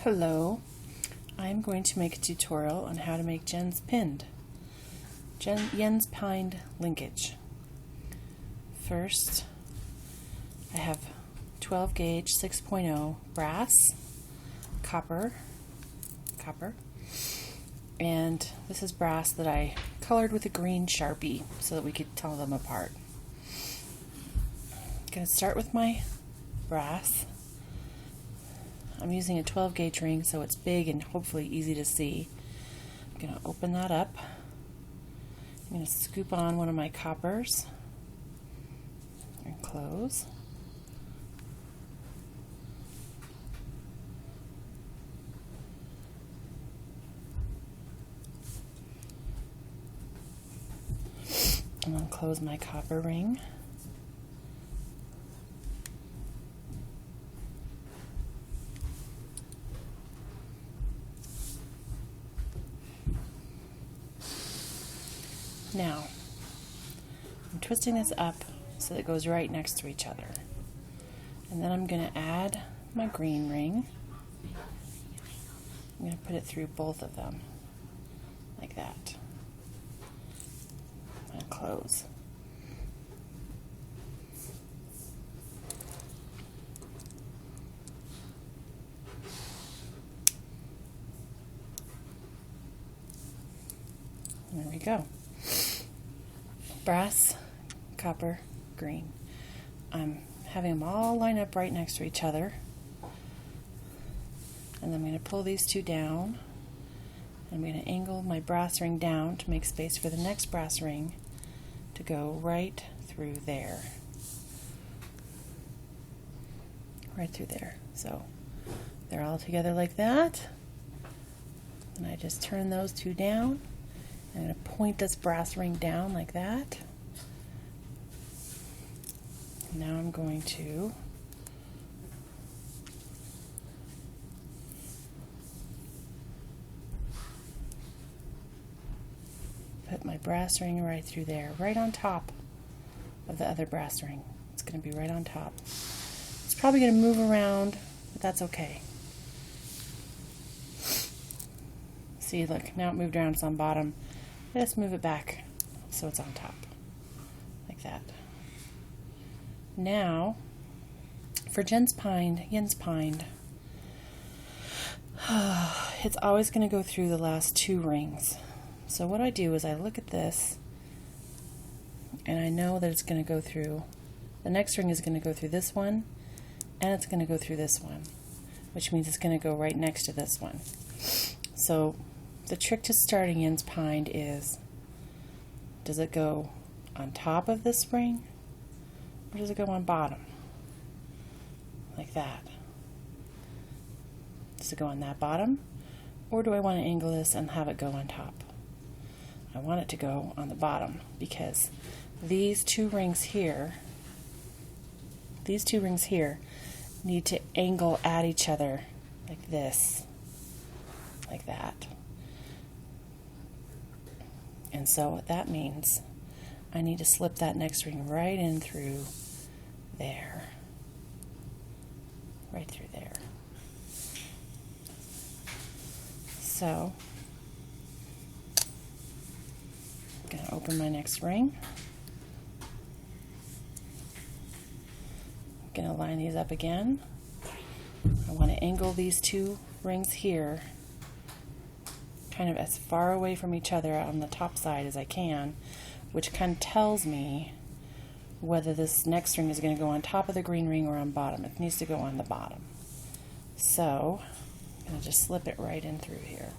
Hello, I'm going to make a tutorial on how to make Jen's Pind Linkage. First, I have 12 gauge 6.0 brass, copper, and this is brass that I colored with a green Sharpie so that we could tell them apart. I'm going to start with my brass. I'm using a 12 gauge ring so it's big and hopefully easy to see. I'm going to open that up. I'm going to scoop on one of my coppers and close. I'm going to close my copper ring. Now, I'm twisting this up so that it goes right next to each other. And then I'm going to add my green ring. I'm going to put it through both of them, like that. And close. There we go. Brass, copper, green. I'm having them all line up right next to each other. And then I'm going to pull these two down. I'm going to angle my brass ring down to make space for the next brass ring to go right through there. Right through there. So they're all together like that. And I just turn those two down. I'm going to point this brass ring down like that. Now I'm going to put my brass ring right through there, right on top of the other brass ring. It's going to be right on top. It's probably going to move around, but that's okay. See, look, now it moved around, it's on bottom. Let's move it back so it's on top, like that. Now, for Jen's Pind, it's always going to go through the last two rings. So what I do is I look at this, and I know that it's going to go through, the next ring is going to go through this one, and it's going to go through this one, which means it's going to go right next to this one. So the trick to starting Jen's Pind is, does it go on top of this ring, or does it go on bottom? Like that. Does it go on that bottom, or do I want to angle this and have it go on top? I want it to go on the bottom because these two rings here need to angle at each other like this, like that. And so what that means, I need to slip that next ring right in through there. Right through there. So, I'm going to open my next ring. I'm going to line these up again. I want to angle these two rings here kind of as far away from each other on the top side as I can, which kind of tells me whether this next ring is going to go on top of the green ring or on bottom. It needs to go on the bottom. So I'm going to just slip it right in through here.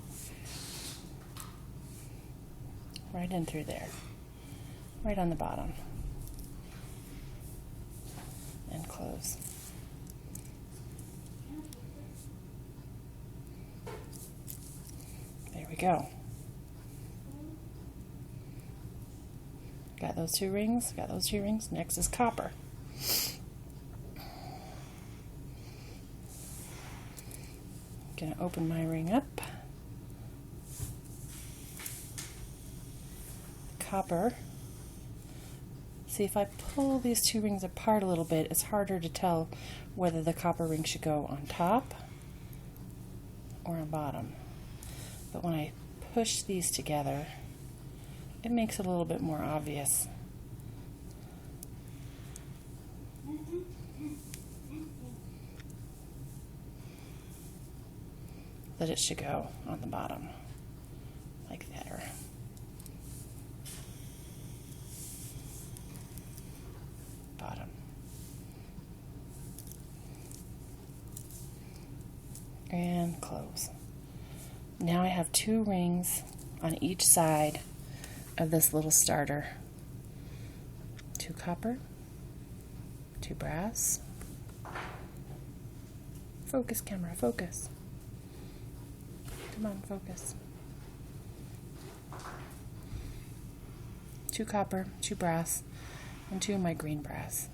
Right in through there. Right on the bottom. And close. There we go. Got those two rings, Next is copper. Gonna open my ring up. Copper. See, if I pull these two rings apart a little bit, it's harder to tell whether the copper ring should go on top or on bottom. But when I push these together, it makes it a little bit more obvious. That it should go on the bottom, like there. Bottom. And close. Now I have 2 rings on each side of this little starter. 2 copper, 2 brass. Focus, camera, focus. Come on, focus. 2 copper, 2 brass, and 2 of my green brass.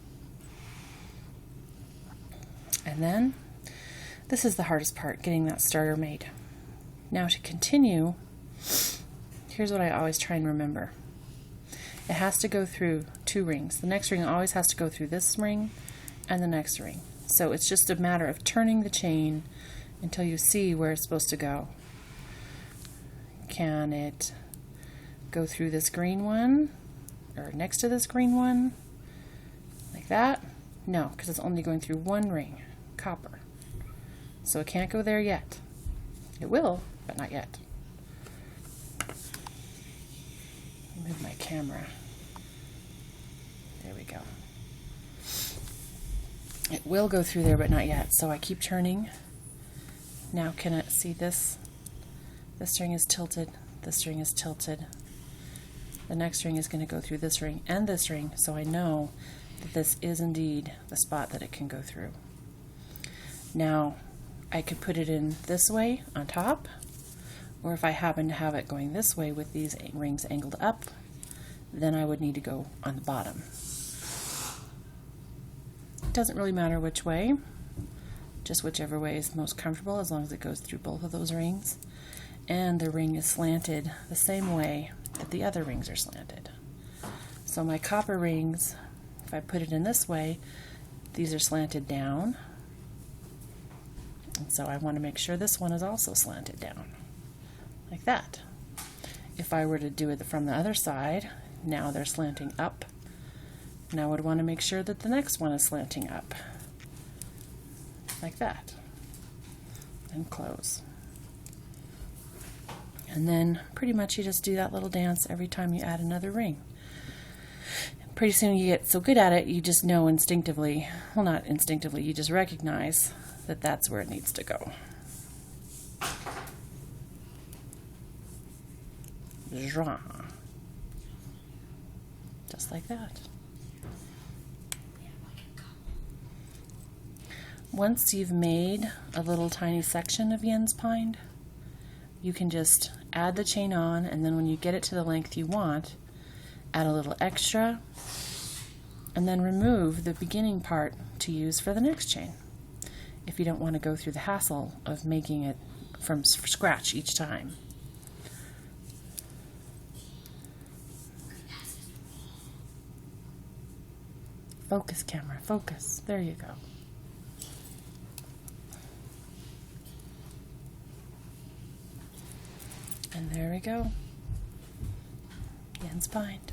And then, this is the hardest part, getting that starter made. Now to continue, here's what I always try and remember. It has to go through 2 rings. The next ring always has to go through this ring and the next ring. So it's just a matter of turning the chain until you see where it's supposed to go. Can it go through this green one or next to this green one like that? No, because it's only going through 1 ring, copper. So it can't go there yet. It will, but not yet. Move my camera. There we go. It will go through there, but not yet. So I keep turning. Now can it see this? This string is tilted. This string is tilted. The next ring is going to go through this ring and this ring, so I know that this is indeed the spot that it can go through. Now, I could put it in this way on top, or if I happen to have it going this way with these rings angled up, then I would need to go on the bottom. It doesn't really matter which way, just whichever way is most comfortable, as long as it goes through both of those rings. And the ring is slanted the same way that the other rings are slanted. So my copper rings, if I put it in this way, these are slanted down. And so I want to make sure this one is also slanted down, like that. If I were to do it from the other side, now they're slanting up. And I would want to make sure that the next one is slanting up, like that. And close. And then pretty much you just do that little dance every time you add another ring. Pretty soon you get so good at it, you just know instinctively, well, not instinctively, you just recognize that that's where it needs to go. Just like that. Once you've made a little tiny section of Yen's Pind, you can just add the chain on, and then when you get it to the length you want, add a little extra, and then remove the beginning part to use for the next chain, if you don't want to go through the hassle of making it from scratch each time. Focus, camera, focus. There you go. And there we go. Yen's Pind.